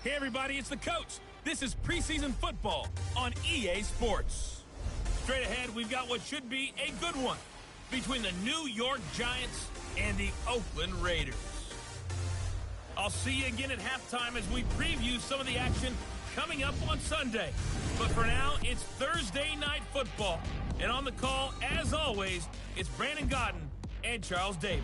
Hey everybody, it's the coach. This is preseason football on EA Sports. Straight ahead, we've got what should be a good one between the New York Giants and the Oakland Raiders. I'll see you again at halftime as we preview some of the action coming up on Sunday. But for now, it's Thursday Night Football. And on the call, as always, it's Brandon Godden and Charles Davis.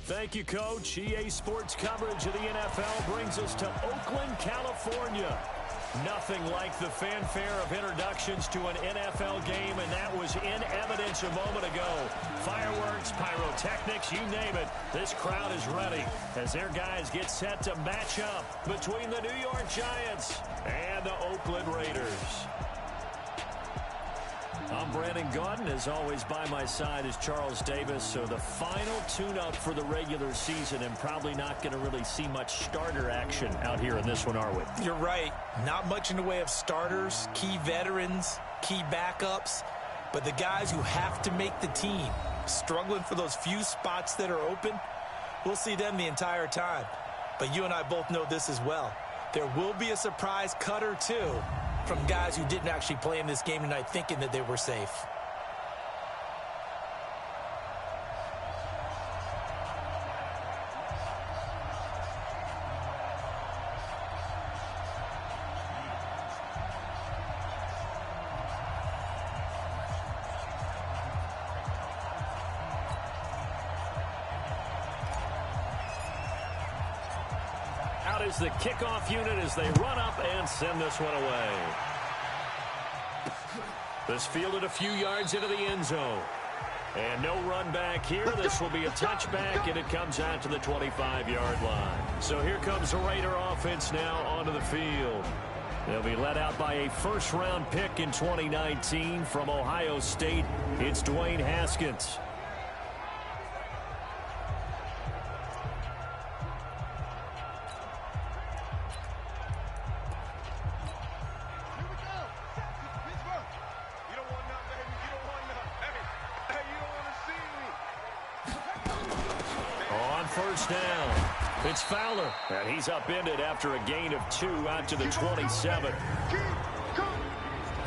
Thank you, Coach. EA Sports coverage of the NFL brings us to Oakland, California. Nothing like the fanfare of introductions to an NFL game, and that was in evidence a moment ago. Fireworks, pyrotechnics, you name it. This crowd is ready as their guys get set to match up between the New York Giants and the Oakland Raiders. I'm Brandon Godden. As always, by my side is Charles Davis. So the final tune-up for the regular season, and probably not going to really see much starter action out here in this one, are we? You're right. Not much in the way of starters, key veterans, key backups, but the guys who have to make the team, struggling for those few spots that are open, we'll see them the entire time. But you and I both know this as well. There will be a surprise cut or two from guys who didn't actually play in this game tonight thinking that they were safe. Out is the kickoff unit as they run up and send this one away. This fielded a few yards into the end zone. And no run back here. This will be a touchback, and it comes out to the 25-yard line. So here comes the Raider offense now onto the field. They'll be led out by a first-round pick in 2019 from Ohio State. It's Dwayne Haskins. First down. It's Fowler, and he's upended after a gain of 2 out to the 27.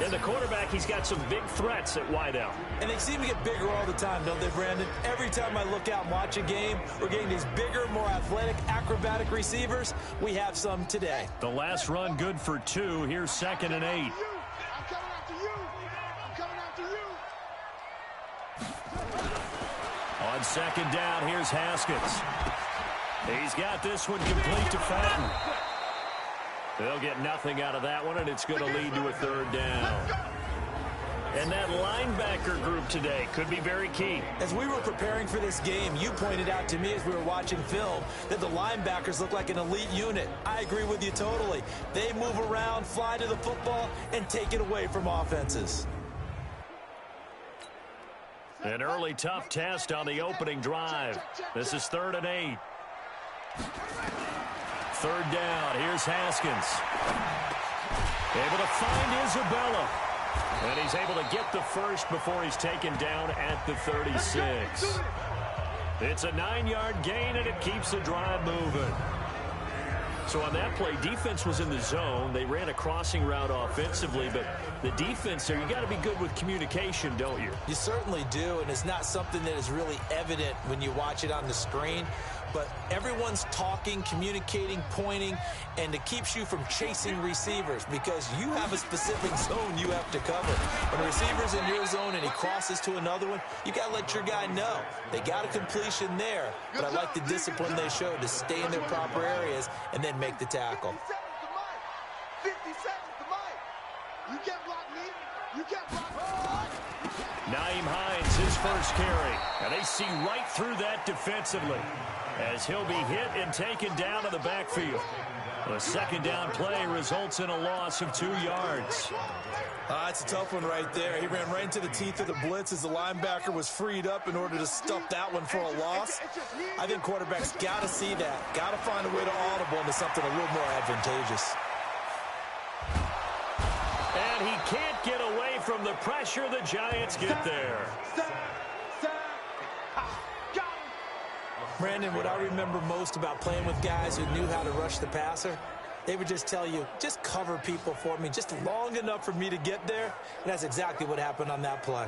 And the quarterback, he's got some big threats at wideout. And they seem to get bigger all the time, don't they, Brandon? Every time I look out and watch a game, we're getting these bigger, more athletic, acrobatic receivers. We have some today. The last run good for 2. Here's 2nd and 8. On 2nd down, here's Haskins. He's got this one complete to Fenton. They'll get nothing out of that one, and it's going to lead to a 3rd down. And that linebacker group today could be very key. As we were preparing for this game, you pointed out to me as we were watching film that the linebackers look like an elite unit. I agree with you totally. They move around, fly to the football, and take it away from offenses. An early tough test on the opening drive. This is 3rd and 8. 3rd down. Here's Haskins. Able to find Isabella. And he's able to get the first before he's taken down at the 36. It's a 9-yard gain, and it keeps the drive moving. So on that play, defense was in the zone. They ran a crossing route offensively, but the defense there, you got to be good with communication, don't you? You certainly do, and it's not something that is really evident when you watch it on the screen. But everyone's talking, communicating, pointing, and it keeps you from chasing receivers because you have a specific zone you have to cover. When a receiver's in your zone and he crosses to another one, you got to let your guy know. They got a completion there, but I like the discipline they showed to stay in their proper areas and then make the tackle. 50 seconds to Mike. You can't block me. You can't block me. Naeem Hines, his first carry. And they see right through that defensively as he'll be hit and taken down to the backfield. The 2nd down play results in a loss of 2 yards. It's a tough one right there. He ran right into the teeth of the blitz as the linebacker was freed up in order to stuff that one for a loss. I think quarterbacks got to see that. Got to find a way to audible into something a little more advantageous. And he can't get away from the pressure. The Giants get there. Brandon, what I remember most about playing with guys who knew how to rush the passer they would just tell you, just cover people for me, just long enough for me to get there. And that's exactly what happened on that play.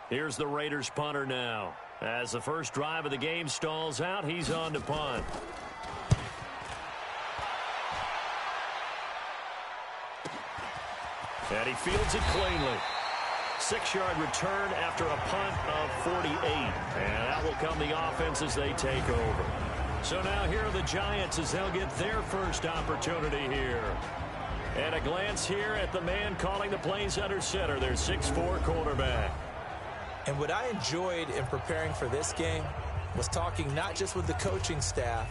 Here's the Raiders punter now. As the first drive of the game stalls out, he's on to punt. And he fields it cleanly. 6-yard return after a punt of 48. And that will come the offense as they take over. So now here are the Giants as they'll get their first opportunity here. And a glance here at the man calling the plays under center, their 6'4" quarterback. And what I enjoyed in preparing for this game was talking not just with the coaching staff,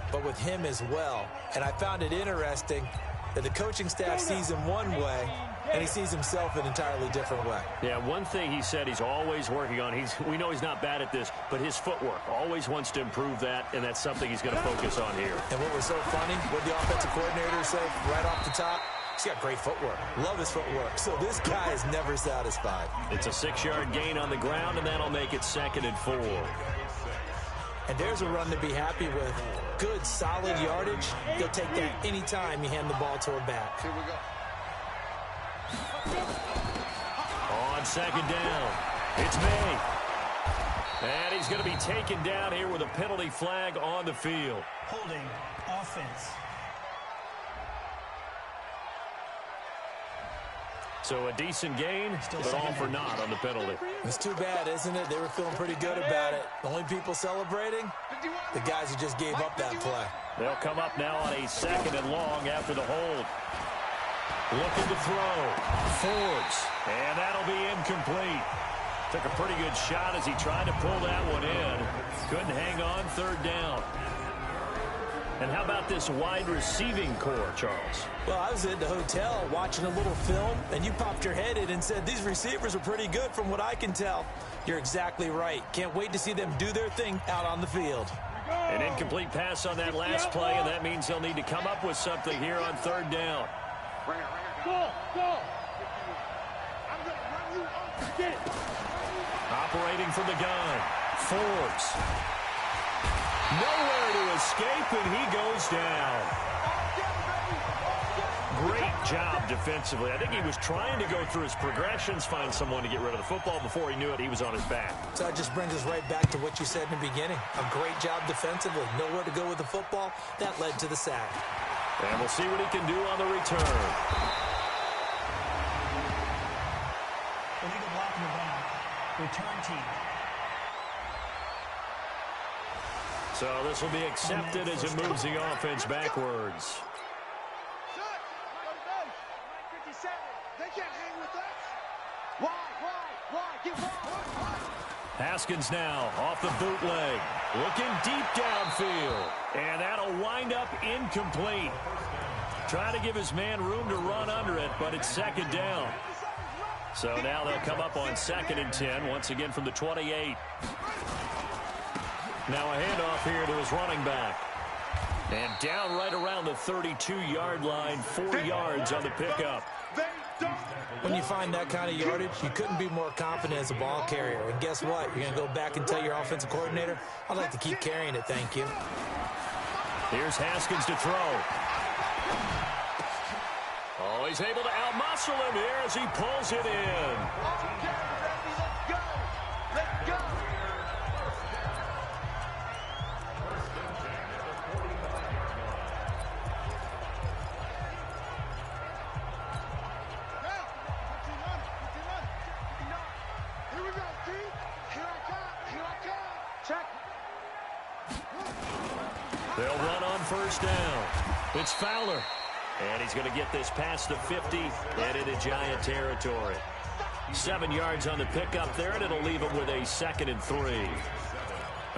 but with him as well. And I found it interesting that the coaching staff sees him one way, and he sees himself an entirely different way. Yeah, one thing he said he's always working on, we know he's not bad at this, but his footwork, always wants to improve that, and that's something he's going to focus on here. And what was so funny, what the offensive coordinator said right off the top, he's got great footwork. Love his footwork. So this guy is never satisfied. It's a 6-yard gain on the ground, and that'll make it 2nd and 4. And there's a run to be happy with. Good, solid yardage. He'll take that anytime you hand the ball to a back. Here we go. On 2nd down, it's May. And he's going to be taken down here with a penalty flag on the field. Holding offense. So a decent gain, but all for naught on the penalty. It's too bad, isn't it? They were feeling pretty good about it. The only people celebrating, the guys who just gave up that play. They'll come up now on a 2nd and long after the hold. Looking to throw. Forbes. And that'll be incomplete. Took a pretty good shot as he tried to pull that one in. Couldn't hang on, 3rd down. And how about this wide receiving core, Charles? Well, I was at the hotel watching a little film, and you popped your head in and said, these receivers are pretty good from what I can tell. You're exactly right. Can't wait to see them do their thing out on the field. An incomplete pass on that last play, and that means they'll need to come up with something here on 3rd down. Go! I'm going to run you off. Get it. Operating from the gun. Forbes. Nowhere to escape, and he goes down. Great job defensively. I think he was trying to go through his progressions, find someone to get rid of the football. Before he knew it, he was on his back. So that just brings us right back to what you said in the beginning. A great job defensively. Nowhere to go with the football. That led to the sack. And we'll see what he can do on the return. Illegal block in the back. Return team. So this will be accepted as it moves the offense backwards. They can't hang with us. Why? Get why? Haskins now off the bootleg. Looking deep downfield. And that'll wind up incomplete. Trying to give his man room to run under it, but it's 2nd down. So now they'll come up on 2nd and 10, once again from the 28. Now a handoff here to his running back. And down right around the 32-yard line, 4 yards on the pickup. When you find that kind of yardage, you couldn't be more confident as a ball carrier. And guess what? You're going to go back and tell your offensive coordinator, I'd like to keep carrying it, thank you. Here's Haskins to throw. Oh, he's able to outmuscle him here as he pulls it in. Let's go. Here we go, Steve. Here I come. Check. They'll run on 1st down. It's Fowler. And he's going to get this past the 50 and into Giant territory. 7 yards on the pickup there, and it'll leave him with a 2nd and 3.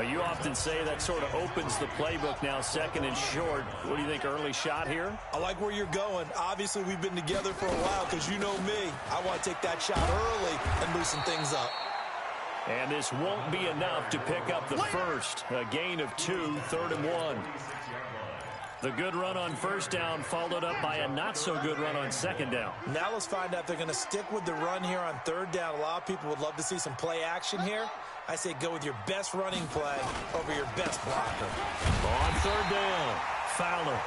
You often say that sort of opens the playbook now, 2nd and short. What do you think, early shot here? I like where you're going. Obviously, we've been together for a while because you know me. I want to take that shot early and loosen things up. And this won't be enough to pick up the first. A gain of 2, 3rd and 1. The good run on first down followed up by a not-so-good run on second down. Now let's find out if they're going to stick with the run here on third down. A lot of people would love to see some play action here. I say go with your best running play over your best blocker. On third down, Fowler.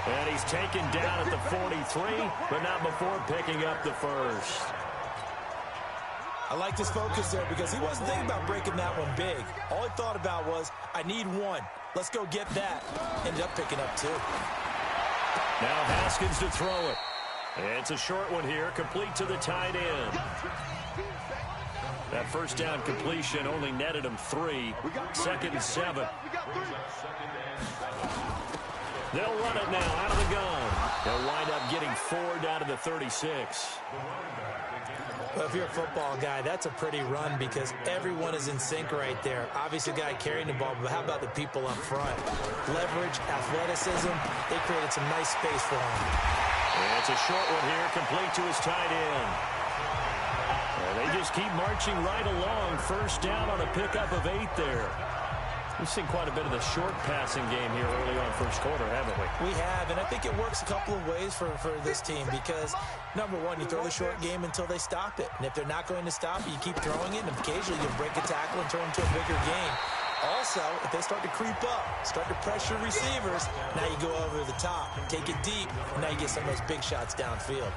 And he's taken down at the 43, but not before picking up the first. I like his focus there because he wasn't thinking about breaking that one big. All he thought about was, I need one. Let's go get that. Ended up picking up two. Now Haskins to throw it. It's a short one here, complete to the tight end. That first down completion only netted him 3. 2nd and 7. They'll run it now out of the gun. They'll wind up getting 4 down to the 36. Well, if you're a football guy, that's a pretty run because everyone is in sync right there. Obviously, the guy carrying the ball, but how about the people up front? Leverage, athleticism, they created some nice space for him. It's a short one here, complete to his tight end. And they just keep marching right along. First down on a pickup of 8 there. We've seen quite a bit of the short passing game here early on first quarter, haven't we? We have, and I think it works a couple of ways for this team because, number one, you throw the short game until they stop it. And if they're not going to stop it, you keep throwing it, and occasionally you break a tackle and turn it into a bigger game. Also, if they start to creep up, start to pressure receivers, now you go over the top, take it deep, and now you get some of those big shots downfield.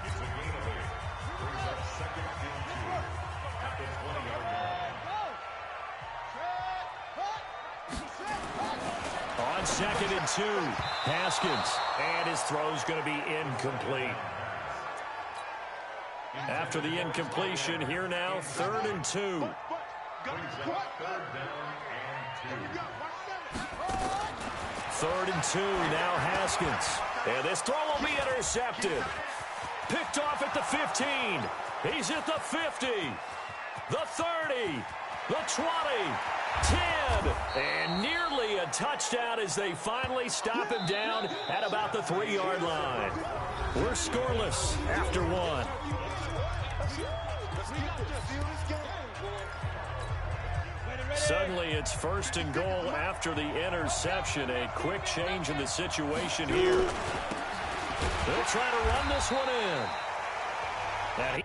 On 2nd and 2, Haskins, and his throw's going to be incomplete. After the incompletion, here now, 3rd and 2. 3rd and 2, now Haskins. And this throw will be intercepted. Picked off at the 15. He's at the 50. The 30. The 20. 10. And nearly a touchdown as they finally stop him down at about the 3-yard line. We're scoreless after 1. Suddenly, it's 1st and goal after the interception. A quick change in the situation here. They'll try to run this one in. And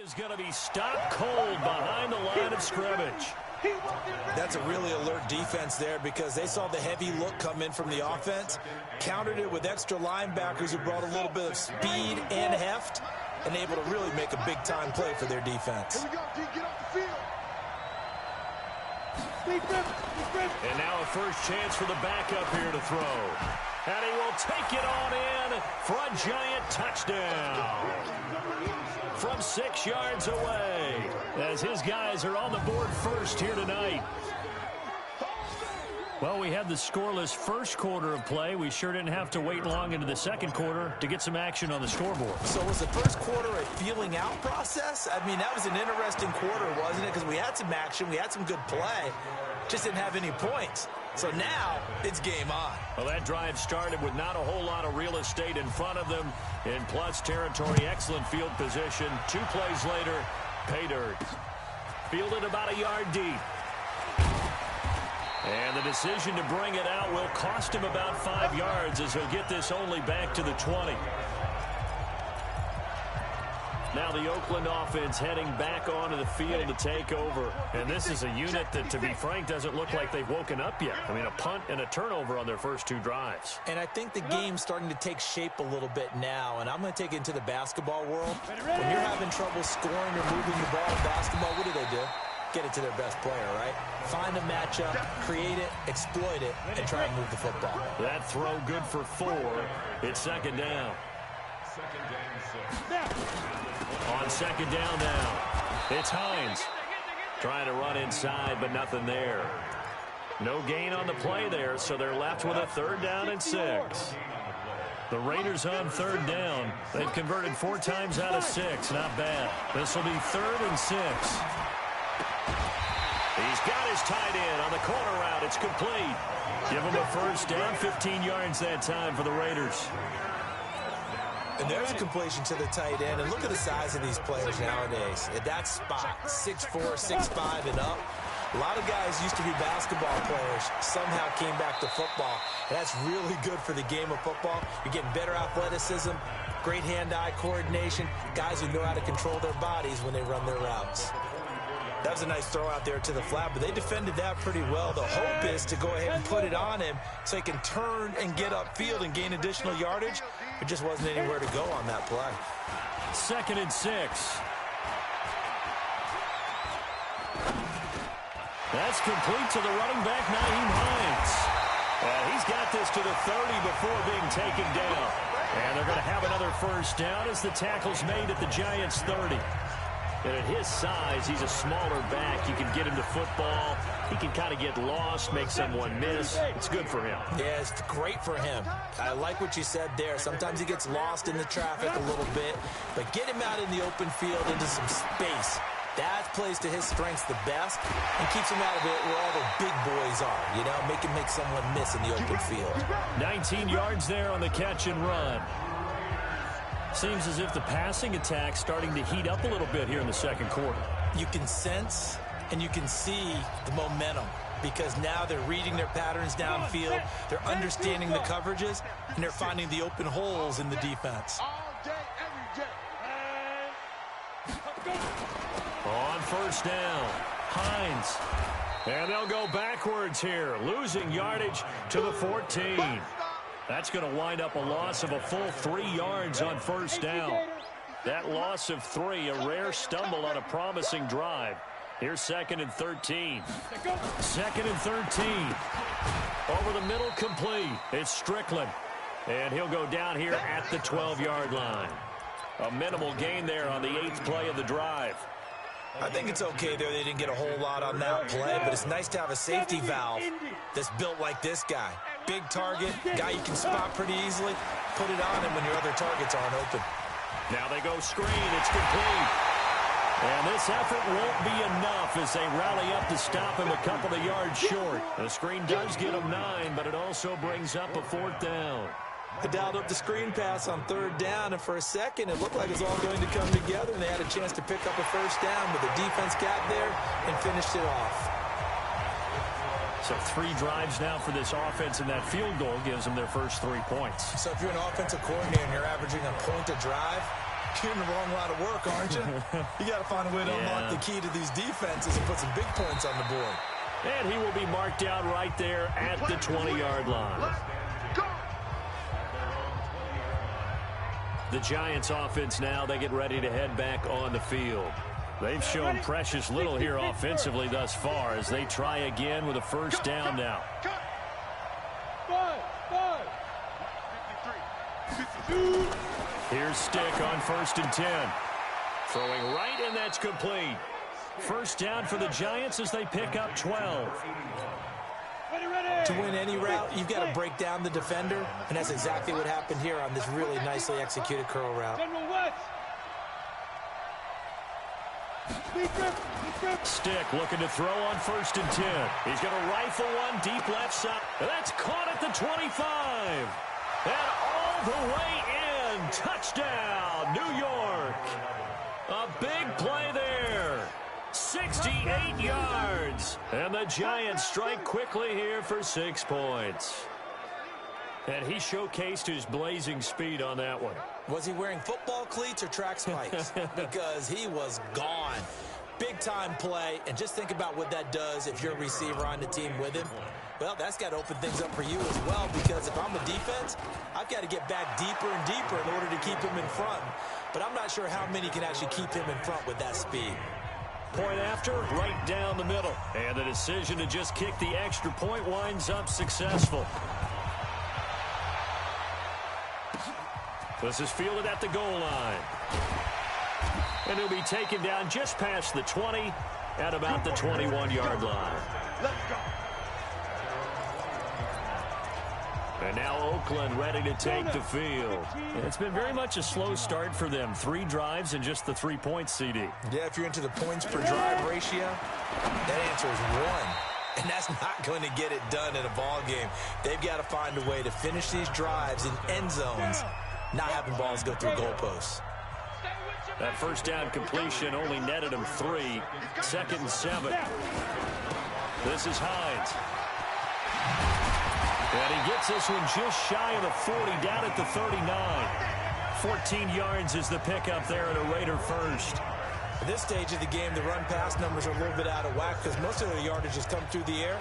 is going to be stopped cold behind the line of scrimmage. That's a really alert defense there because they saw the heavy look come in from the offense, countered it with extra linebackers who brought a little bit of speed and heft, and able to really make a big-time play for their defense. Here we go, D, get off the field. And now a first chance for the backup here to throw. And he will take it on in for a giant touchdown from 6 yards away as his guys are on the board first here tonight. Well, we had the scoreless first quarter of play. We sure didn't have to wait long into the second quarter to get some action on the scoreboard. So was the first quarter a feeling out process? I mean, that was an interesting quarter, wasn't it? Because we had some action, we had some good play, just didn't have any points. So now it's game on. Well, that drive started with not a whole lot of real estate in front of them in plus territory. Excellent field position. 2 plays later, pay dirt. Fielded about a yard deep. And the decision to bring it out will cost him about 5 yards as he'll get this only back to the 20. Now the Oakland offense heading back onto the field to take over. And this is a unit that, to be frank, doesn't look like they've woken up yet. I mean, a punt and a turnover on their first 2 drives. And I think the game's starting to take shape a little bit now. And I'm going to take it into the basketball world. When you're having trouble scoring or moving the ball in basketball, what do? Get it to their best player, right? Find a matchup, create it, exploit it, and try and move the football. That throw good for 4. It's second down. On second down now, it's Hines. Trying to run inside, but nothing there. No gain on the play there, so they're left with a 3rd down and 6. The Raiders on 3rd down. They've converted 4 times out of 6. Not bad. This will be 3rd and 6. He's got his tight end on the corner route. It's complete. Give him a first down, 15 yards that time for the Raiders. And there's a completion to the tight end. And look at the size of these players nowadays. At that spot, 6'4", 6'5", and up. A lot of guys used to be basketball players, somehow came back to football. And that's really good for the game of football. You're getting better athleticism, great hand-eye coordination, guys who know how to control their bodies when they run their routes. That was a nice throw out there to the flat, but they defended that pretty well. The hope is to go ahead and put it on him so he can turn and get upfield and gain additional yardage. There just wasn't anywhere to go on that play. 2nd and 6. That's complete to the running back, Nyheim Hines. He's got this to the 30 before being taken down. And they're going to have another first down as the tackle's made at the Giants' 30. And at his size, he's a smaller back. You can get him to football. He can kind of get lost, make someone miss. It's good for him. Yeah, it's great for him. I like what you said there. Sometimes he gets lost in the traffic a little bit. But get him out in the open field into some space. That plays to his strengths the best and keeps him out of it where all the big boys are. You know, make him make someone miss in the open field. 19 yards there on the catch and run. Seems as if the passing attack's starting to heat up a little bit here in the second quarter. You can sense and you can see the momentum because now they're reading their patterns downfield, they're understanding the coverages, and they're finding the open holes in the defense. All day, every day. On first down, Hines. And they'll go backwards here, losing yardage to the 14. That's going to wind up a loss of a full 3 yards on first down. That loss of 3, a rare stumble on a promising drive. Here's 2nd and 13. 2nd and 13. Over the middle, complete. It's Strickland. And he'll go down here at the 12-yard line. A minimal gain there on the 8th play of the drive. I think it's okay there. They didn't get a whole lot on that play, but it's nice to have a safety valve that's built like this guy. Big target, guy you can spot pretty easily. Put it on him when your other targets aren't open. Now they go screen. It's complete. And this effort won't be enough as they rally up to stop him a couple of yards short. The screen does get him 9, but it also brings up a 4th down. I dialed up the screen pass on 3rd down, and for a second, it looked like it was all going to come together, and they had a chance to pick up a first down, but the defense got there and finished it off. So 3 drives now for this offense, and that field goal gives them their first 3 points. So if you're an offensive coordinator and you're averaging a point a drive, You're in the wrong line of work, aren't you? You got to find a way to unlock the key to these defenses and put some big points on the board. And he will be marked down right there at the 20-yard line. The Giants offense now, they get ready to head back on the field. They've shown precious little here offensively thus far as they try again with a first down now. Here's Stick on 1st and 10. Throwing right, and that's complete. First down for the Giants as they pick up 12. To win any route, you've got to break down the defender, and that's exactly what happened here on this really nicely executed curl route. Stick looking to throw on 1st and 10. He's going to rifle one deep left side. That's caught at the 25. And all the way in. Touchdown, New York. A big play there. 68 yards. And the Giants strike quickly here for 6 points. And he showcased his blazing speed on that one. Was he wearing football cleats or track spikes? Because he was gone. Big-time play, and just think about what that does if you're a receiver on the team with him. Well, that's got to open things up for you as well, because if I'm a defense, I've got to get back deeper and deeper in order to keep him in front. But I'm not sure how many can actually keep him in front with that speed. Point after, right down the middle. And the decision to just kick the extra point winds up successful. This is fielded at the goal line. And he'll be taken down just past the 20 at about the 21-yard line. Let's go. And now Oakland ready to take the field. It's been very much a slow start for them. 3 drives and just the 3 points, CD. Yeah, if you're into the points per drive ratio, that answer is 1. And that's not going to get it done in a ball game. They've got to find a way to finish these drives in end zones, not having balls go through goalposts. That first down completion only netted him 3. 2nd and 7. This is Hines. And he gets this one just shy of the 40, down at the 39. 14 yards is the pickup there at a Raider first. At this stage of the game, the run-pass numbers are a little bit out of whack because most of their yardage has come through the air.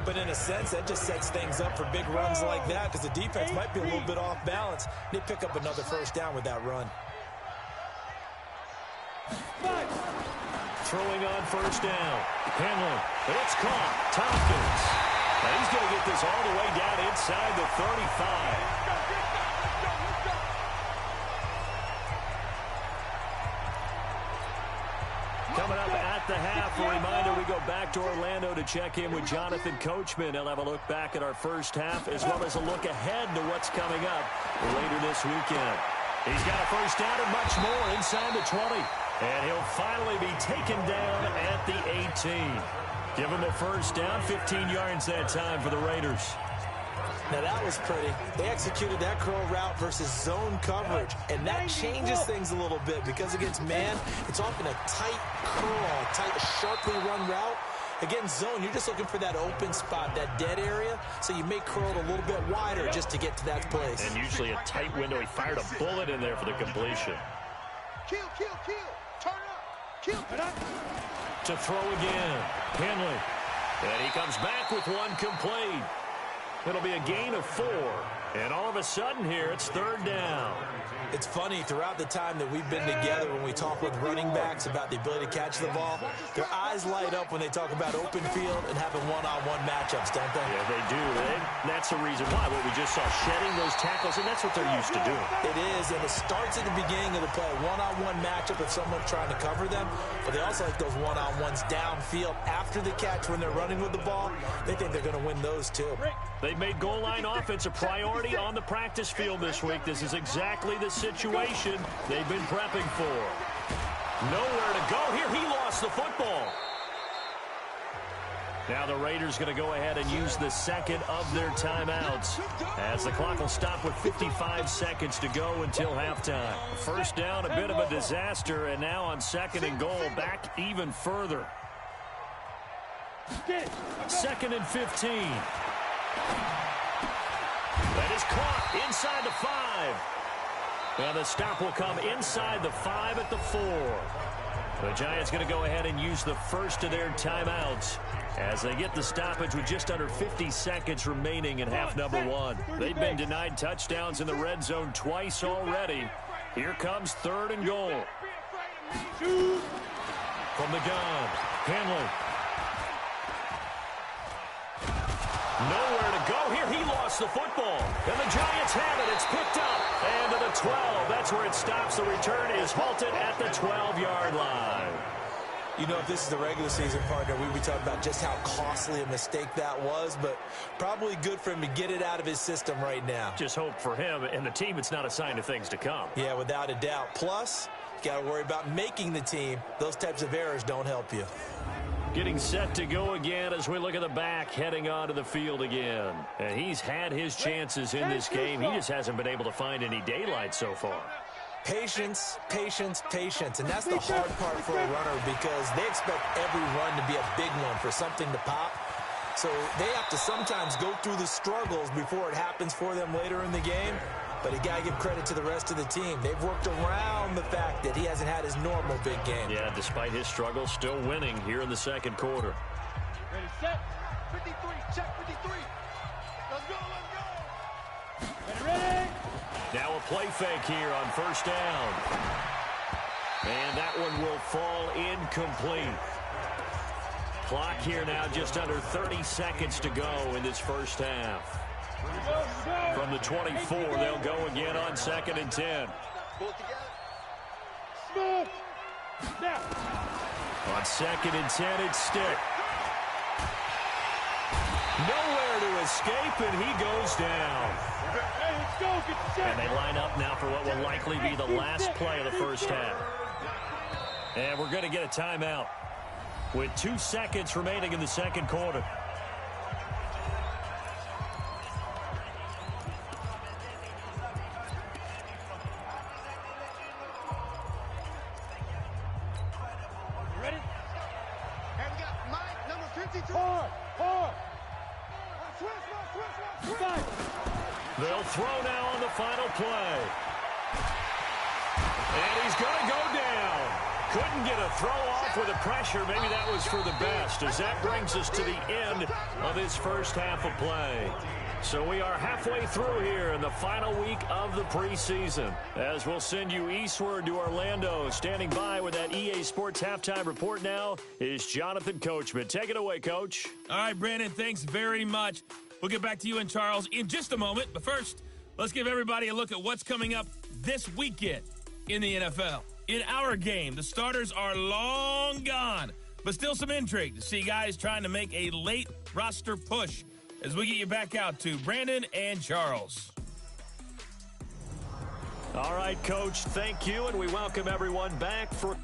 But in a sense, that just sets things up for big runs like that because the defense might be a little bit off balance. They pick up another first down with that run. Throwing on first down. Henley. And it's caught. Tompkins. And he's going to get this all the way down inside the 35. Coming up at the half, a reminder, we go back to Orlando to check in with Jonathan Coachman. He'll have a look back at our first half as well as a look ahead to what's coming up later this weekend. He's got a first down and much more inside the 20. And he'll finally be taken down at the 18. Give him a first down, 15 yards that time for the Raiders. Now that was pretty. They executed that curl route versus zone coverage, and that changes things a little bit because against man, it's often a tight curl, tight, sharply run route. Against zone, you're just looking for that open spot, that dead area, so you may curl it a little bit wider just to get to that place. And usually a tight window. He fired a bullet in there for the completion. Kill. Turn up. Kill. To throw again. Henley. And he comes back with one complete. It'll be a gain of 4. And all of a sudden here, it's 3rd down. It's funny, throughout the time that we've been together, when we talk with running backs about the ability to catch the ball, their eyes light up when they talk about open field and having one-on-one matchups, don't they? Yeah, they do. That's the reason why. What we just saw, shedding those tackles, and that's what they're used to doing. It is, and it starts at the beginning of the play, one-on-one matchup if someone's trying to cover them, but they also like those one-on-ones downfield after the catch when they're running with the ball. They think they're going to win those, too. They've made goal line offense a priority on the practice field this week. This is exactly the situation they've been prepping for. Nowhere to go here. He lost the football. Now the Raiders going to go ahead and use the second of their timeouts as the clock will stop with 55 seconds to go until halftime. First down, a bit of a disaster, and now on 2nd and goal, back even further. 2nd and 15. That is caught inside the 5. And the stop will come inside the 5 at the 4. The Giants going to go ahead and use the first of their timeouts as they get the stoppage with just under 50 seconds remaining in half number 1. They've been denied touchdowns in the red zone twice already. Here comes 3rd and goal. From the gun, Henley. Nowhere to go here. He lost the football. And the Giants have it. It's picked up. And to the 12. That's where it stops. The return is halted at the 12-yard line. You know, if this is the regular season, partner, we'd be talking about just how costly a mistake that was, but probably good for him to get it out of his system right now. Just hope for him and the team it's not a sign of things to come. Yeah, without a doubt. Plus, you got to worry about making the team. Those types of errors don't help you. Getting set to go again as we look at the back, heading onto the field again. And he's had his chances in this game. He just hasn't been able to find any daylight so far. Patience, patience, patience. And that's the hard part for a runner because they expect every run to be a big one for something to pop. So they have to sometimes go through the struggles before it happens for them later in the game. But you got to give credit to the rest of the team. They've worked around the fact that he hasn't had his normal big game. Yeah, despite his struggles, still winning here in the second quarter. Ready, set, 53, check 53. Let's go, let's go. Ready. Now a play fake here on first down. And that one will fall incomplete. Clock here now just under 30 seconds to go in this first half. From the 24, they'll go again on 2nd and 10. Pull it together. Smooth. Now. On 2nd and 10, it's Stick. Nowhere to escape, and he goes down. Hey, let's go. Get the check. And they line up now for what will likely be the last play of the first half. And we're going to get a timeout with 2 seconds remaining in the second quarter. They'll throw now on the final play. And he's going to go down. Couldn't get a throw off with the pressure. Maybe that was for the best, as that brings us to the end of this first half of play. So we are halfway through here in the final week of the preseason, as we'll send you eastward to Orlando. Standing by with that EA Sports halftime report now is Jonathan Coachman. Take it away, Coach. All right, Brandon, thanks very much. We'll get back to you and Charles in just a moment. But first, let's give everybody a look at what's coming up this weekend in the NFL. In our game, the starters are long gone, but still some intrigue to see guys trying to make a late roster push as we get you back out to Brandon and Charles. All right, Coach, thank you, and we welcome everyone back for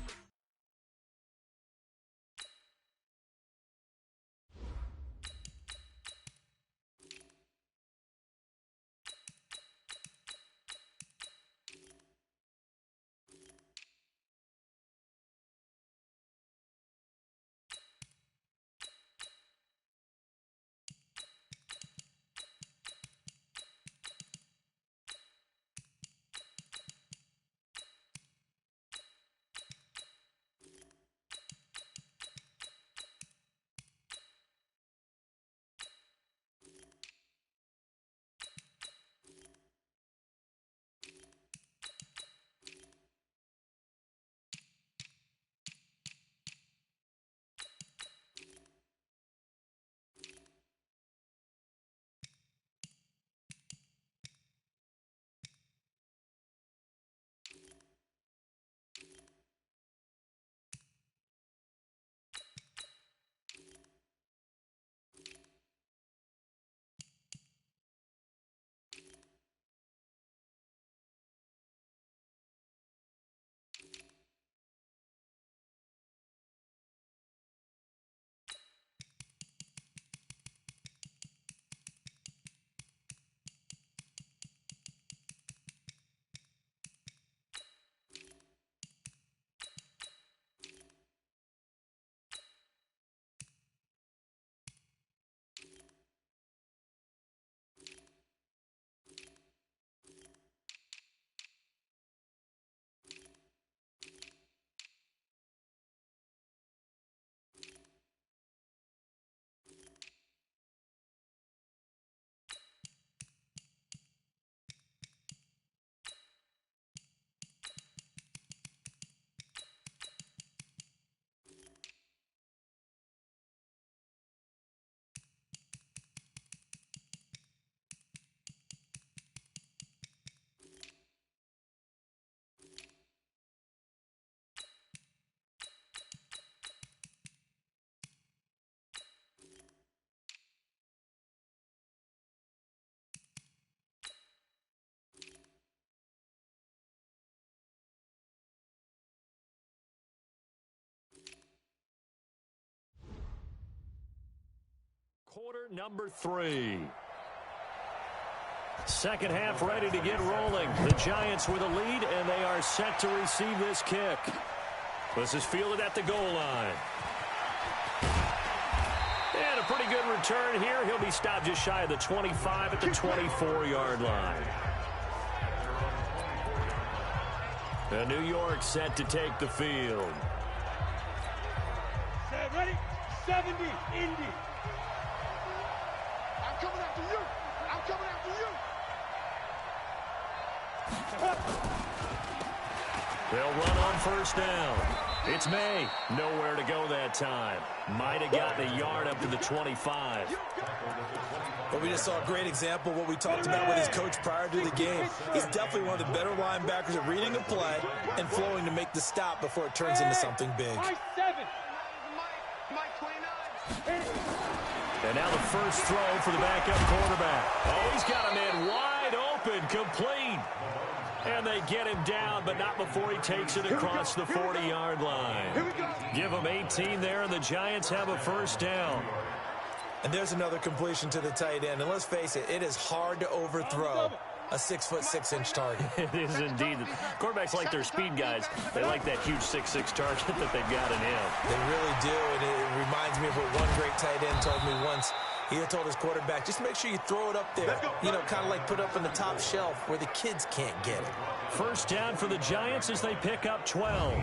Quarter number 3. Second half ready to get rolling. The Giants with a lead, and they are set to receive this kick. This is fielded at the goal line. And a pretty good return here. He'll be stopped just shy of the 25 at the 24-yard line. The New York set to take the field. Ready? 70, Indy. I'm coming after you. I'm coming after you. They'll run on first down. It's May. Nowhere to go that time. Might have gotten a yard up to the 25. But we just saw a great example of what we talked about with his coach prior to the game. He's definitely one of the better linebackers at reading a play and flowing to make the stop before it turns into something big. Mike 29. And now the first throw for the backup quarterback. Oh, he's got a man wide open, complete. And they get him down, but not before he takes it across the 40-yard line. Give him 18 there, and the Giants have a first down. And there's another completion to the tight end. And let's face it, it is hard to overthrow a 6'6" target. It is indeed. Quarterbacks like their speed guys. They like that huge 6'6" target that they've got in him. They really do, and it reminds me of what one great tight end told me once. He had told his quarterback, just make sure you throw it up there. You know, kind of like put up on the top shelf where the kids can't get it. First down for the Giants as they pick up 12.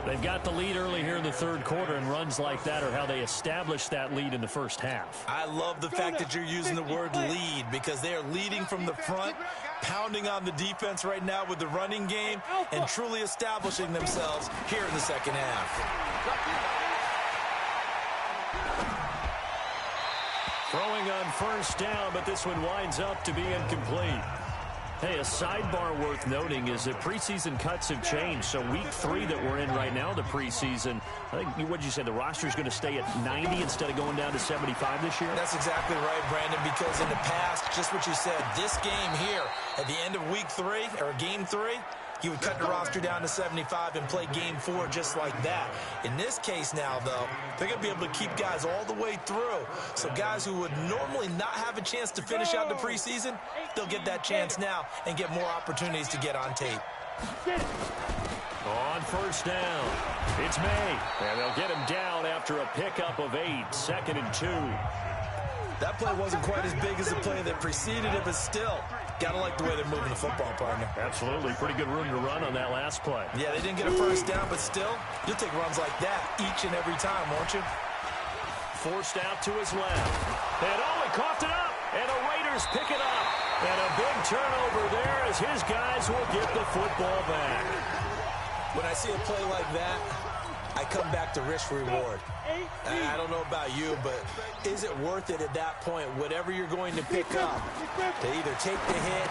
They've got the lead early here in the third quarter, and runs like that are how they establish that lead in the first half. I love the fact that you're using the word lead because they are leading from the front, pounding on the defense right now with the running game, and truly establishing themselves here in the second half. Throwing on first down, but this one winds up to be incomplete. Hey, a sidebar worth noting is that preseason cuts have changed. So week 3 that we're in right now, the preseason, I think, what did you say, the roster's going to stay at 90 instead of going down to 75 this year? That's exactly right, Brandon, because in the past, just what you said, this game here, at the end of week 3, or game 3, you would cut the roster down to 75 and play game 4 just like that. In this case now, though, they're going to be able to keep guys all the way through. So guys who would normally not have a chance to finish out the preseason, they'll get that chance now and get more opportunities to get on tape. On first down, it's May. And they'll get him down after a pickup of 8, 2nd and 2. That play wasn't quite as big as the play that preceded it, but still, gotta like the way they're moving the football, partner. Absolutely. Pretty good room to run on that last play. Yeah, they didn't get a first down, but still, you'll take runs like that each and every time, won't you? Forced out to his left. And he coughed it up. And the Raiders pick it up. And a big turnover there as his guys will get the football back. When I see a play like that, I come back to risk-reward. I don't know about you, but is it worth it at that point, whatever you're going to pick up, to either take the hit,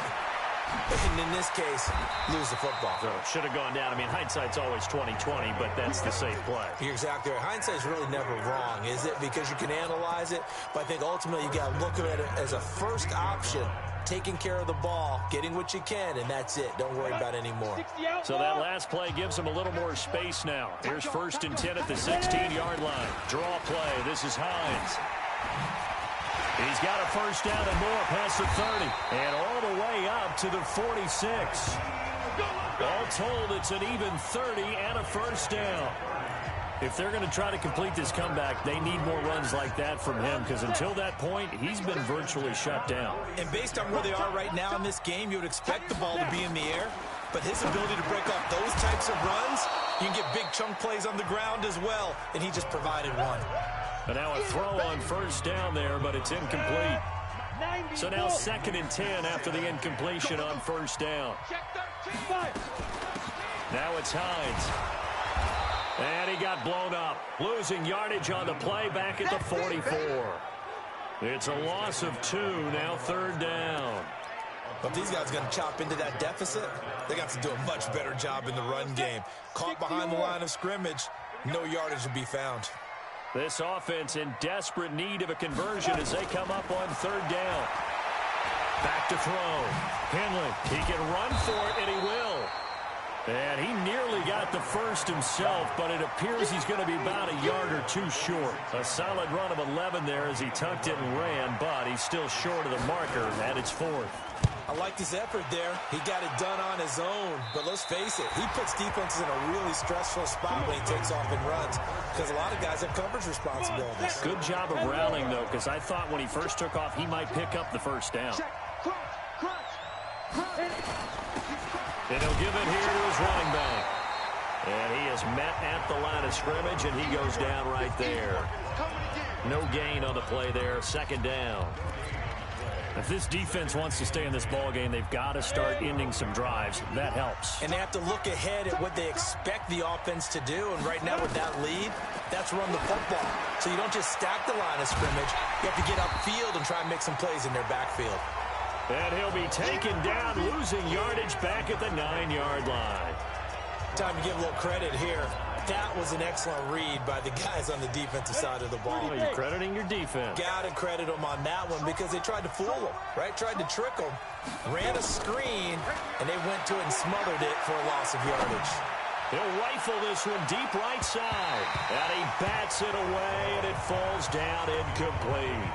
and in this case, lose the football? So should have gone down. I mean, hindsight's always 20/20, but that's the safe play. You're exactly right. Hindsight's really never wrong, is it? Because you can analyze it, but I think ultimately you got to look at it as a first option. Taking care of the ball, getting what you can, and that's it. Don't worry about any more. So that last play gives him a little more space now. Here's 1st and 10 at the 16-yard line. Draw play. This is Hines. He's got a first down and more past the 30. And all the way up to the 46. All told, it's an even 30 and a first down. If they're going to try to complete this comeback, they need more runs like that from him, because until that point, he's been virtually shut down. And based on where they are right now in this game, you would expect the ball to be in the air, but his ability to break off those types of runs, you can get big chunk plays on the ground as well, and he just provided one. And now a throw on first down there, but it's incomplete. So now 2nd and 10 after the incompletion on first down. Now it's Hines. And he got blown up, losing yardage on the play back at the 44. It's a loss of 2, now 3rd down. But these guys are going to chop into that deficit. They got to do a much better job in the run game. Caught behind the line of scrimmage, no yardage to be found. This offense in desperate need of a conversion as they come up on 3rd down. Back to throw. Henley, he can run for it, and he will. And he nearly got the first himself, but it appears he's going to be about a yard or two short. A solid run of 11 there as he tucked it and ran, but he's still short of the marker at its fourth. I liked his effort there. He got it done on his own. But let's face it, he puts defenses in a really stressful spot when he takes off and runs because a lot of guys have coverage responsibilities. Good job of rallying, though, because I thought when he first took off, he might pick up the first down. And he'll give it here to his running back. And he is met at the line of scrimmage, and he goes down right there. No gain on the play there. Second down. If this defense wants to stay in this ballgame, they've got to start ending some drives. That helps. And they have to look ahead at what they expect the offense to do. And right now with that lead, that's run the football. So you don't just stack the line of scrimmage. You have to get upfield and try and make some plays in their backfield. And he'll be taken down, losing yardage back at the 9-yard line. Time to give a little credit here. That was an excellent read by the guys on the defensive side of the ball. Well, you're crediting your defense. Got to credit them on that one because they tried to fool them, right? Tried to trick them, ran a screen, and they went to it and smothered it for a loss of yardage. He'll rifle this one deep right side. And he bats it away, and it falls down incomplete.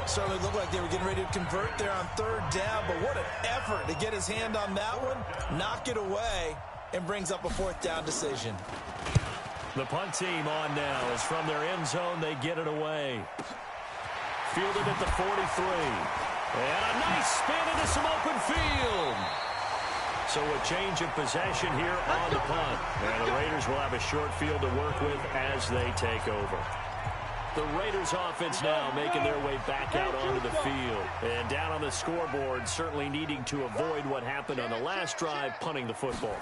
Certainly looked like they were getting ready to convert there on third down, but what an effort to get his hand on that one, knock it away, and brings up a fourth down decision. The punt team on now is from their end zone. They get it away. Fielded at the 43. And a nice spin into some open field. So a change of possession here on the punt. And the Raiders will have a short field to work with as they take over. The Raiders offense now making their way back out onto the field. And down on the scoreboard, certainly needing to avoid what happened on the last drive, punting the football.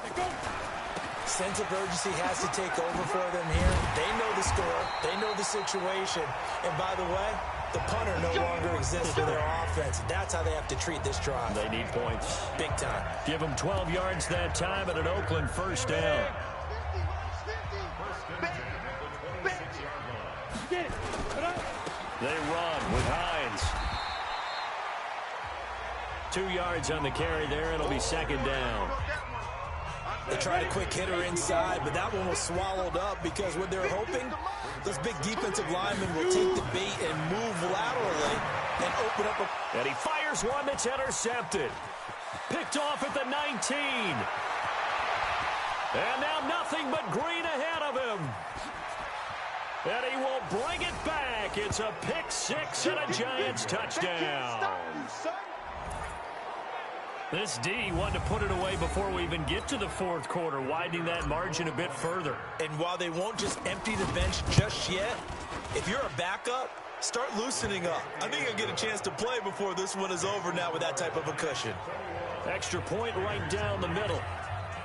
Sense of urgency has to take over for them here. They know the score. They know the situation. And by the way, the punter no longer exists for their offense. That's how they have to treat this drive. They need points. Big time. Give them 12 yards that time at an Oakland first down. They run with Hines. 2 yards on the carry there. It'll be second down. They tried a quick hitter inside, but that one was swallowed up because what they're hoping, those big defensive linemen will take the bait and move laterally and open up a... And he fires one that's intercepted. Picked off at the 19. And now nothing but green ahead of him. And he will bring it back. It's a pick six and a Giants touchdown. This D wanted to put it away before we even get to the fourth quarter, widening that margin a bit further. And while they won't just empty the bench just yet, if you're a backup, start loosening up. I think you'll get a chance to play before this one is over now with that type of a cushion. Extra point right down the middle.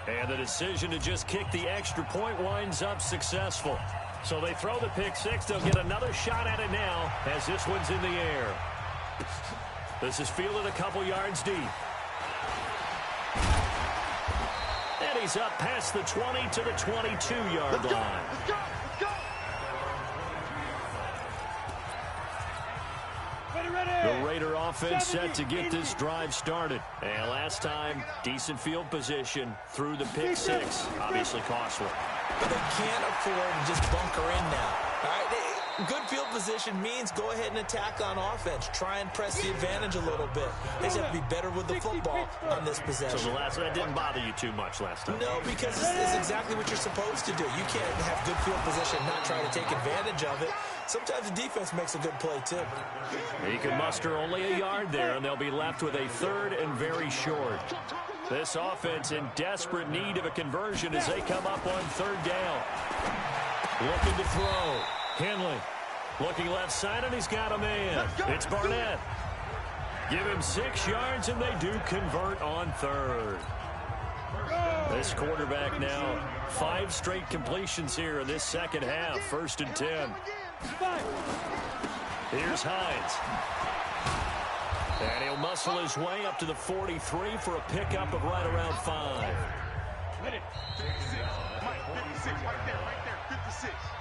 And the decision to just kick the extra point winds up successful. So they throw the pick six. They'll get another shot at it now as this one's in the air. This is fielded a couple yards deep. And he's up past the 20 to the 22-yard line. Let's go. The Raider offense set to get this drive started. And last time, decent field position through the pick six. Obviously costly. But they can't afford to just bunker in now. All right, good field position means go ahead and attack on offense. Try and press the advantage a little bit. They just have to be better with the football on this possession. So that didn't bother you too much last time? No, because it's exactly what you're supposed to do. You can't have good field position and not try to take advantage of it. Sometimes the defense makes a good play, too. He can muster only a yard there, and they'll be left with a third and very short. This offense in desperate need of a conversion as they come up on third down. Looking to throw. Henley looking left side, and he's got a man. It's Barnett. Give him 6 yards, and they do convert on third. This quarterback now 5 straight completions here in this second half. 1st and 10. Here's Hines. And he'll muscle his way up to the 43 for a pickup of right around 5.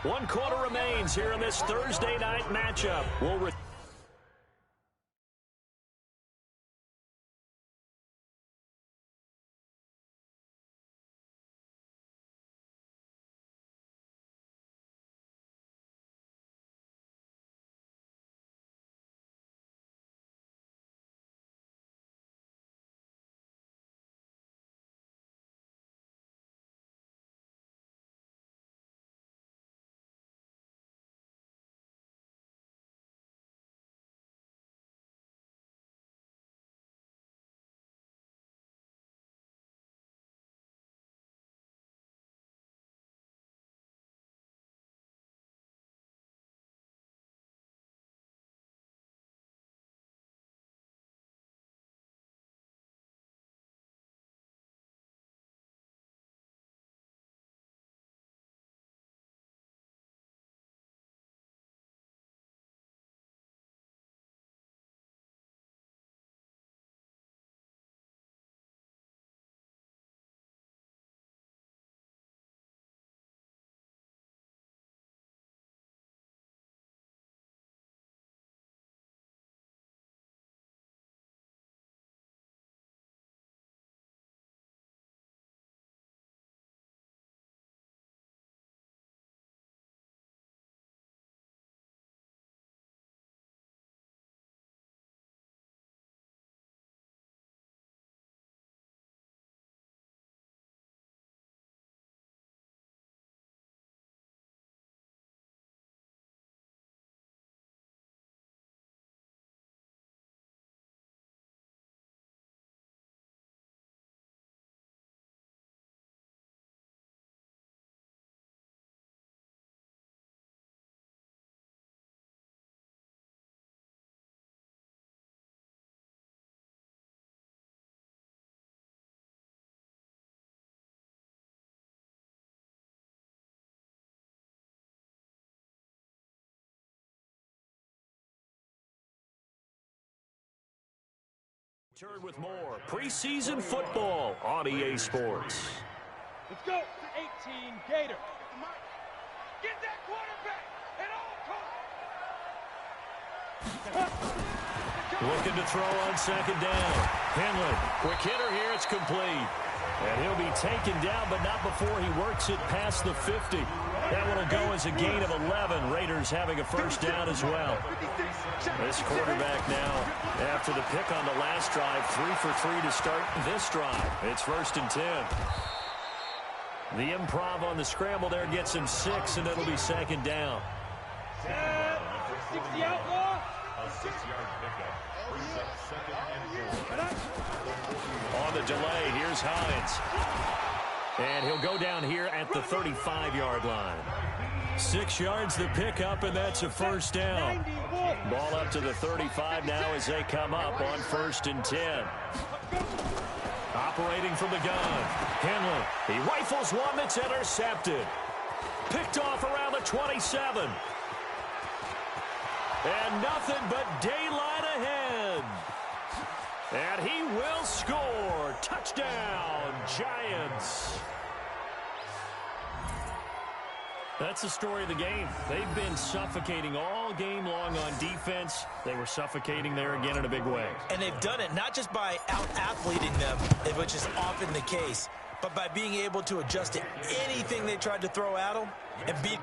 1 quarter remains here in this Thursday night matchup. We'll Return with more preseason football on EA Sports. Let's go. 18 Gator. Get that quarterback at all costs. Looking to throw on second down. Henley, quick hitter here. It's complete. And he'll be taken down, but not before he works it past the 50. That one will go as a gain of 11. Raiders having a first down as well. This quarterback now, after the pick on the last drive, 3 for 3 to start this drive. It's 1st and 10. The improv on the scramble there gets him 6, and it'll be 2nd down. 60 outlaw. A 6-yard pickup. Brings up 2nd and 4. On the delay, here's Hines. And he'll go down here at the 35-yard line. 6 yards the pickup, and that's a first down. Ball up to the 35 now as they come up on 1st and 10. Operating from the gun. Henley, he rifles one that's intercepted. Picked off around the 27. And nothing but daylight ahead. And he will score. Touchdown, Giants. That's the story of the game. They've been suffocating all game long on defense. They were suffocating there again in a big way. And they've done it not just by out-athleting them, which is often the case, but by being able to adjust to anything they tried to throw at them and beat.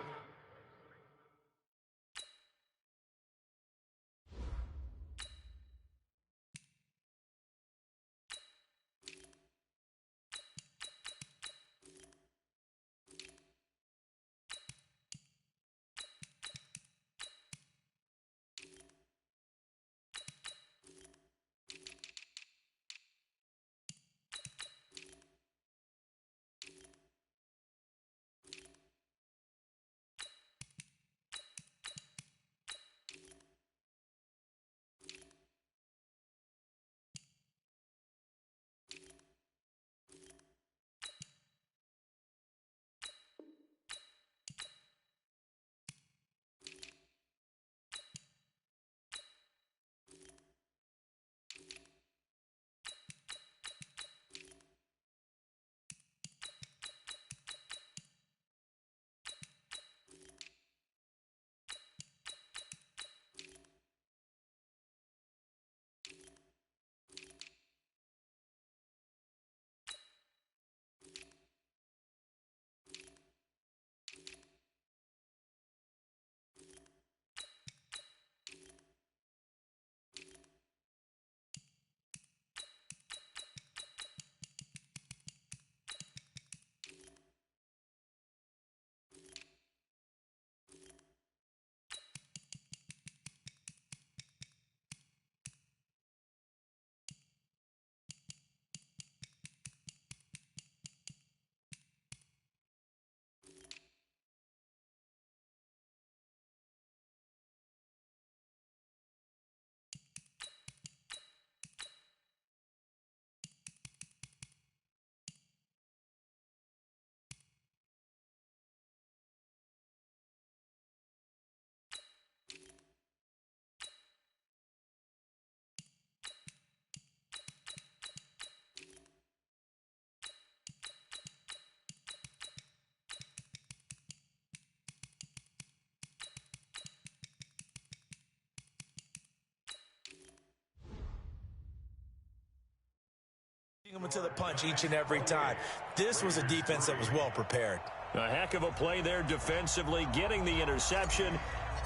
Them to the punch each and every time. This was a defense that was well prepared. A heck of a play there defensively, getting the interception,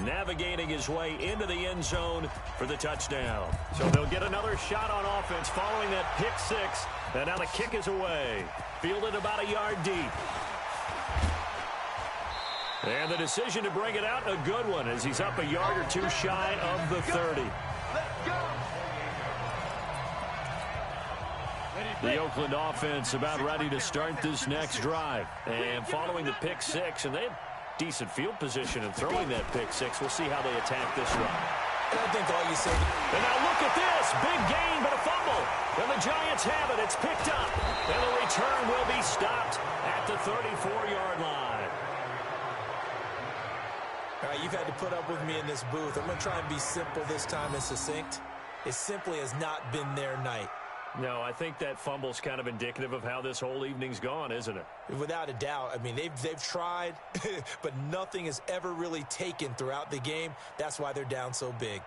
navigating his way into the end zone for the touchdown. So they'll get another shot on offense following that pick six, and now the kick is away. Fielded about a yard deep. And the decision to bring it out, a good one, as he's up a yard or two shy of the 30. Let's go. The Oakland offense about ready to start this next drive. And following the pick six, and they had decent field position in throwing that pick six. We'll see how they attack this drive. I think all you say. And now look at this. Big gain, but a fumble. And the Giants have it. It's picked up. And the return will be stopped at the 34-yard line. All right, you've had to put up with me in this booth. I'm going to try and be simple this time and succinct. It simply has not been their night. No, I think that fumble's kind of indicative of how this whole evening's gone, isn't it? Without a doubt. I mean, they've tried, but nothing has ever really taken throughout the game. That's why they're down so big.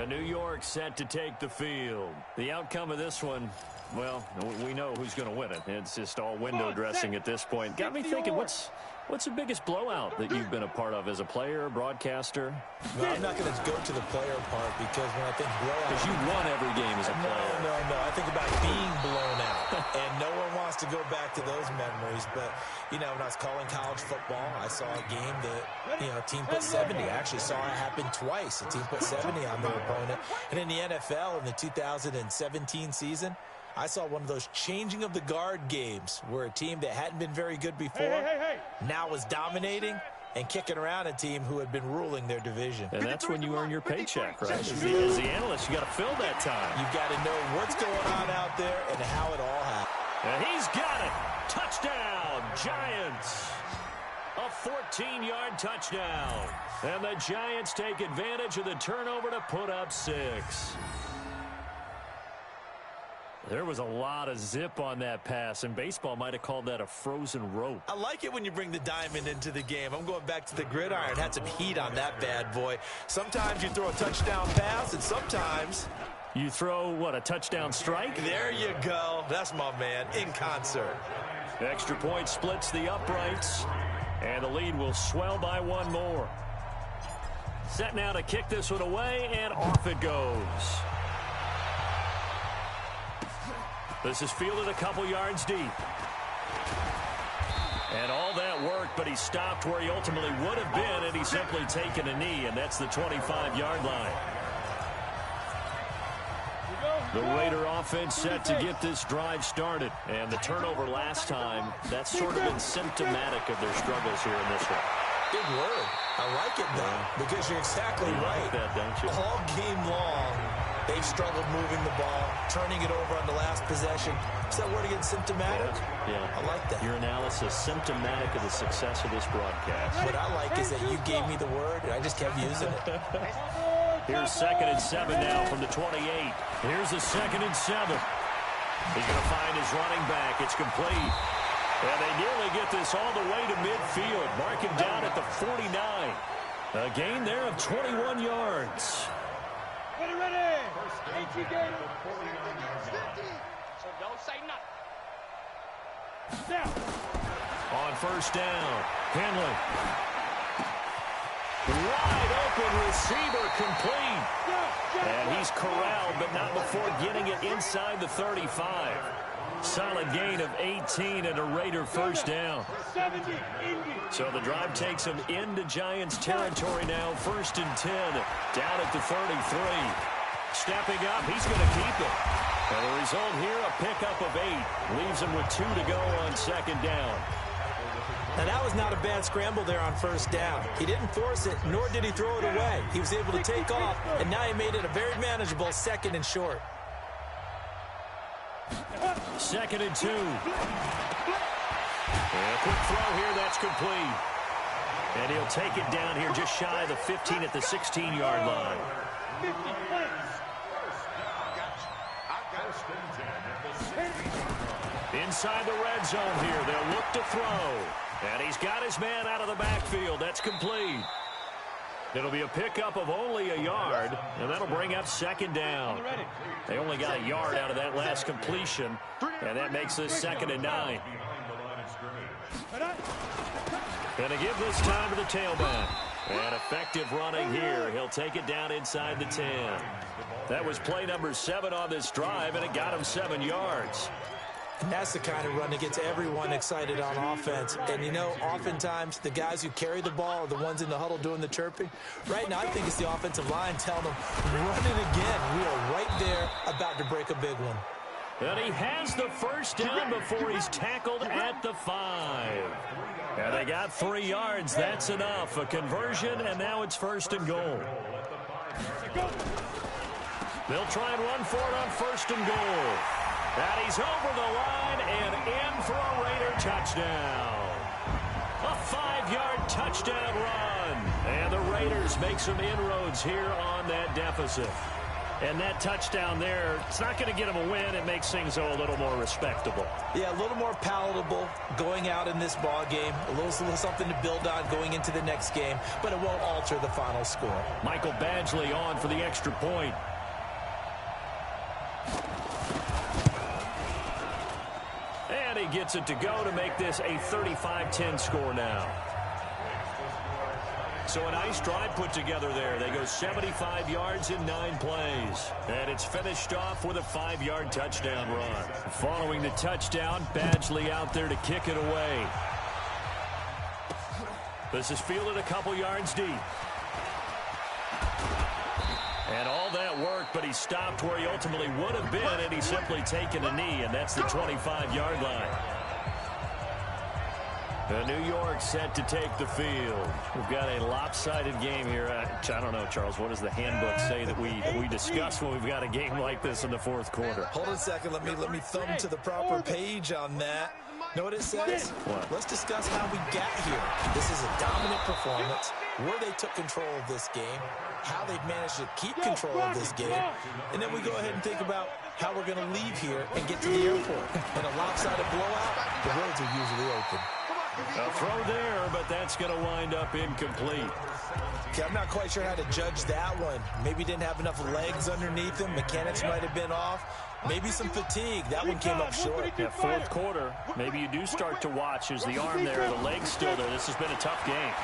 New York set to take the field. The outcome of this one, well, we know who's going to win it. It's just all window dressing at this point. Got me thinking, what's the biggest blowout that you've been a part of as a player, broadcaster? Well, I'm not going to go to the player part because when I think blowout... Because you won every game as a player. No. I think about being blown out. And no one wants to go back to those memories. But, you know, when I was calling college football, I saw a game that, you know, a team put 70. I actually saw it happen twice. A team put 70 on their opponent. And in the NFL, in the 2017 season, I saw one of those changing of the guard games where a team that hadn't been very good before now was dominating and kicking around a team who had been ruling their division. And that's when you earn your paycheck, right? As the analyst, you got to fill that time. You've got to know what's going on out there and how it all happens. And he's got it. Touchdown, Giants. A 14-yard touchdown. And the Giants take advantage of the turnover to put up 6. There was a lot of zip on that pass, and baseball might have called that a frozen rope. I like it when you bring the diamond into the game. I'm going back to the gridiron. Had some heat on that bad boy. Sometimes you throw a touchdown pass, and sometimes... you throw, what, a touchdown strike? There you go. That's my man, in concert. Extra point splits the uprights, and the lead will swell by one more. Set now to kick this one away, and off it goes. This is fielded a couple yards deep. And all that work, but he stopped where he ultimately would have been had he simply taken a knee, and that's the 25-yard line. The Raider offense set to get this drive started. And the turnover last time, that's sort of been symptomatic of their struggles here in this one. Big word. I like it, though, because you're exactly right. Like that, don't you? All game long, they've struggled moving the ball, turning it over on the last possession. Is that word again, symptomatic? Yeah. I like that. Your analysis, symptomatic of the success of this broadcast. What I like is that you gave me the word, and I just kept using it. Here's 2nd and 7 now from the 28. Here's the 2nd and 7. He's going to find his running back. It's complete. And they nearly get this all the way to midfield. Mark him down at the 49. A gain there of 21 yards. Ready. 18 Gator. So don't say nothing. Down. On first down, Henley. Wide open receiver complete. And he's corralled, but not before getting it inside the 35. Solid gain of 18 and a Raider first down. So the drive takes him into Giants territory now. 1st and 10, down at the 33. Stepping up, he's going to keep it. And the result here, a pickup of 8. Leaves him with 2 to go on 2nd down. Now, that was not a bad scramble there on 1st down. He didn't force it, nor did he throw it away. He was able to take off, and now he made it a very manageable 2nd and short. 2nd and 2. And a quick throw here, that's complete. And he'll take it down here just shy of the 15 at the 16-yard line. Inside the red zone here, they'll look to throw. And he's got his man out of the backfield. That's complete. It'll be a pickup of only a yard, and that'll bring up 2nd down. They only got a yard out of that last completion, and that makes this 2nd and 9. Going to give this time to the tailback. And effective running here. He'll take it down inside the 10. That was play number 7 on this drive, and it got him 7 yards. And that's the kind of run that gets everyone excited on offense. And, you know, oftentimes the guys who carry the ball are the ones in the huddle doing the chirping. Right now, I think it's the offensive line telling them, run it again. We are right there about to break a big one. And he has the first down before he's tackled at the 5. And they got 3 yards. That's enough. A conversion, and now it's 1st and goal. They'll try and run for it on 1st and goal. And he's over the line and in for a Raider touchdown. A 5-yard touchdown run. And the Raiders make some inroads here on that deficit. And that touchdown there, it's not going to get him a win. It makes things a little more respectable. Yeah, a little more palatable going out in this ball game. A little something to build on going into the next game, but it won't alter the final score. Michael Badgley on for the extra point. And he gets it to go to make this a 35-10 score now. So a nice drive put together there. They go 75 yards in 9 plays. And it's finished off with a 5-yard touchdown run. Following the touchdown, Badgley out there to kick it away. This is fielded a couple yards deep. And all that work, but he stopped where he ultimately would have been, and he's simply taken a knee, and that's the 25-yard line. New York set to take the field. We've got a lopsided game here. I don't know, Charles, what does the handbook say that we discuss when we've got a game like this in the fourth quarter? Hold on a second. Let me thumb to the proper page on that. Know what it says? What? Let's discuss how we got here. This is a dominant performance, where they took control of this game, how they've managed to keep control of this game, and then we go ahead and think about how we're going to leave here and get to the airport. In a lopsided blowout, the roads are usually open. A throw there, but that's going to wind up incomplete. Okay, I'm not quite sure how to judge that one. Maybe didn't have enough legs underneath him. Mechanics might have been off. Maybe some fatigue. That one came up short. Yeah, fourth quarter, maybe you do start to watch as the arm there, the leg's still there. This has been a tough game.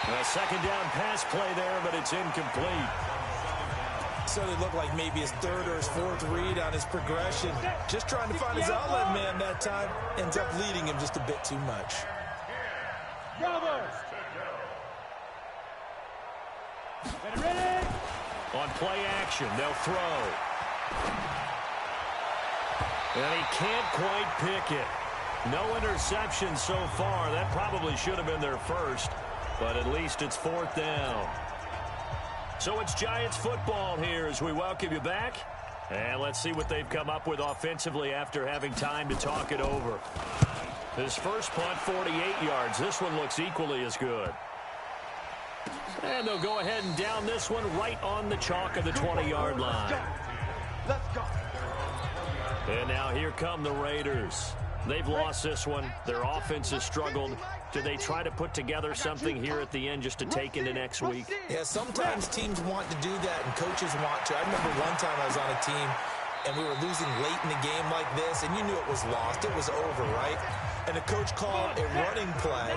A second down pass play there, but it's incomplete. So it looked like maybe his third or his fourth read on his progression. Just trying to find his outlet man that time. Ends up leading him just a bit too much. Ready? On play action, they'll throw. And he can't quite pick it. No interception so far. That probably should have been their first, but at least it's fourth down. So it's Giants football here as we welcome you back. And let's see what they've come up with offensively after having time to talk it over. His first punt, 48 yards. This one looks equally as good. And they'll go ahead and down this one right on the chalk of the 20-yard line. Let's go. And now here come the Raiders. They've lost this one. Their offense has struggled. Do they try to put together something here at the end just to take into next week? Yeah, sometimes teams want to do that and coaches want to. I remember one time I was on a team and we were losing late in the game like this, and you knew it was lost. It was over, right? And the coach called a running play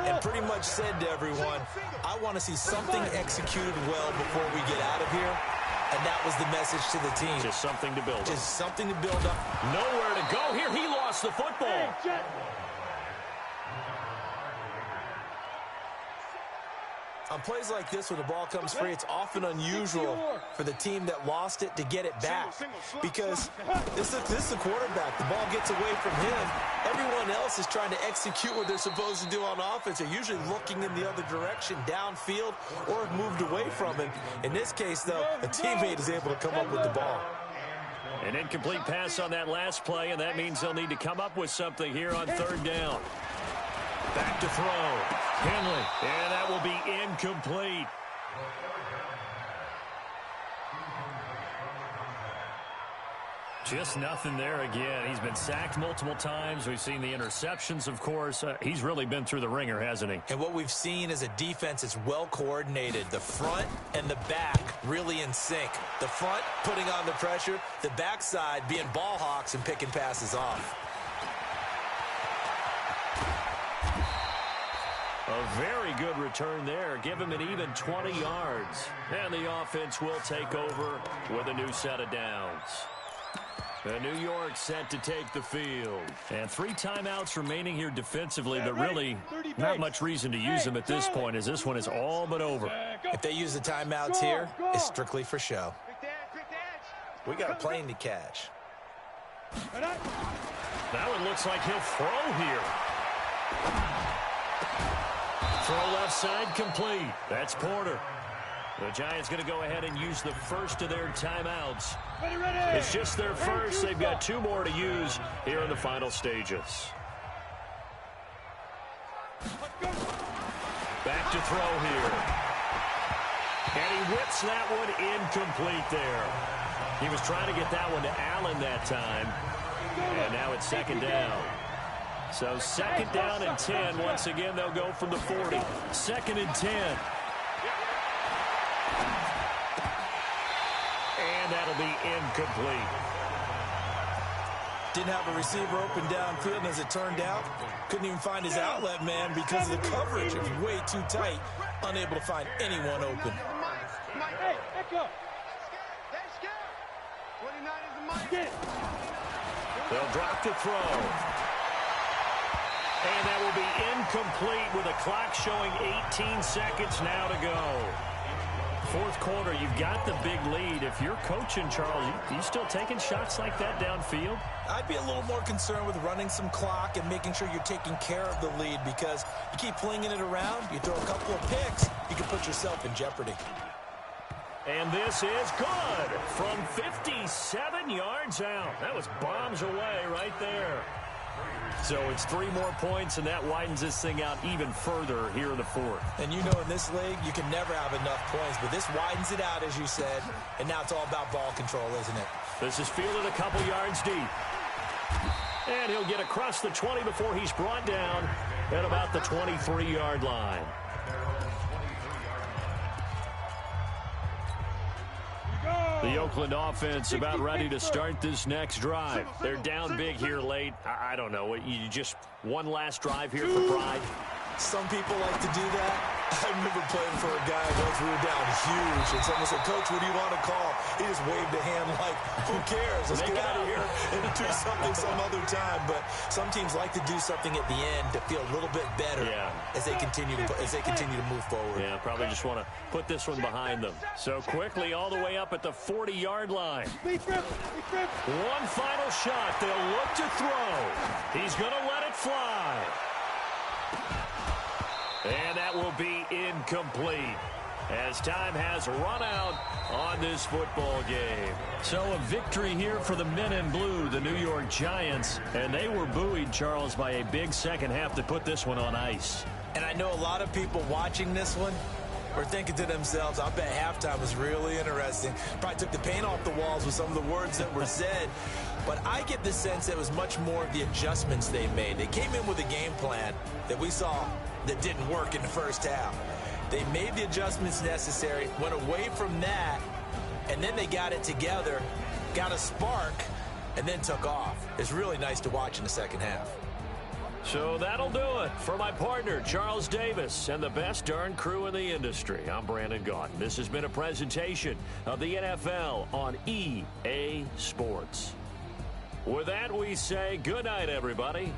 and pretty much said to everyone, I want to see something executed well before we get out of here. And that was the message to the team. Just something to build up. Just something to build up. Nowhere to go here. He lost the football. On plays like this, when the ball comes free, it's often unusual for the team that lost it to get it back. Because this is the quarterback. The ball gets away from him. Everyone else is trying to execute what they're supposed to do on offense. They're usually looking in the other direction, downfield, or have moved away from him. In this case, though, a teammate is able to come up with the ball. An incomplete pass on that last play, and that means they'll need to come up with something here on third down. Back to throw. Henley, and that will be incomplete. Just nothing there again. He's been sacked multiple times. We've seen the interceptions, of course. He's really been through the ringer, hasn't he? And what we've seen is a defense that's well coordinated. The front and the back really in sync. The front putting on the pressure, the backside being ball hawks and picking passes off. A very good return there. Give him an even 20 yards. And the offense will take over with a new set of downs. New York set to take the field. And 3 timeouts remaining here defensively, but really not much reason to use them at this point, as this one is all but over. If they use the timeouts here, it's strictly for show. We got a plane to catch. That one looks like he'll throw here. Throw left side complete. That's Porter. The Giants going to go ahead and use the first of their timeouts. It's just their first. They've got 2 more to use here in the final stages. Back to throw here. And he whips that one incomplete there. He was trying to get that one to Allen that time. And now it's second down. So second down and 10. Once again, they'll go from the 40. Second and 10. And that'll be incomplete. Didn't have a receiver open downfield, and as it turned out, couldn't even find his outlet man because of the coverage. It was way too tight, unable to find anyone open. Hey, echo. They'll drop the throw. And that will be incomplete with a clock showing 18 seconds now to go. Fourth quarter, you've got the big lead. If you're coaching, Charles, you still taking shots like that downfield? I'd be a little more concerned with running some clock and making sure you're taking care of the lead, because you keep flinging it around, you throw a couple of picks, you can put yourself in jeopardy. And this is good from 57 yards out. That was bombs away right there. So it's 3 more points, and that widens this thing out even further here in the fourth. And you know, in this league, you can never have enough points, but this widens it out, as you said, and now it's all about ball control, isn't it? This is fielded a couple yards deep. And he'll get across the 20 before he's brought down at about the 23-yard line. The Oakland offense about ready to start this next drive. They're down big here late. I don't know. You just one last drive here for pride? Some people like to do that. I remember playing for a guy once we were down huge, and someone said, "Coach, what do you want to call?" He just waved a hand like, "Who cares? Let's get out of here and do something some other time." But some teams like to do something at the end to feel a little bit better as they continue to move forward. Yeah, probably just want to put this one behind them. So quickly all the way up at the 40-yard line. One final shot. They'll look to throw. He's going to let it fly. And that will be incomplete as time has run out on this football game. So a victory here for the men in blue, the New York Giants. And they were buoyed, Charles, by a big second half to put this one on ice. And I know a lot of people watching this one were thinking to themselves, I bet halftime was really interesting. Probably took the paint off the walls with some of the words that were said. But I get the sense that it was much more of the adjustments they made. They came in with a game plan that we saw that didn't work in the first half. They made the adjustments necessary, went away from that, and then they got it together, got a spark, and then took off. It's really nice to watch in the second half. So that'll do it for my partner, Charles Davis, and the best darn crew in the industry. I'm Brandon Gaudin. This has been a presentation of the NFL on EA Sports. With that, we say good night, everybody,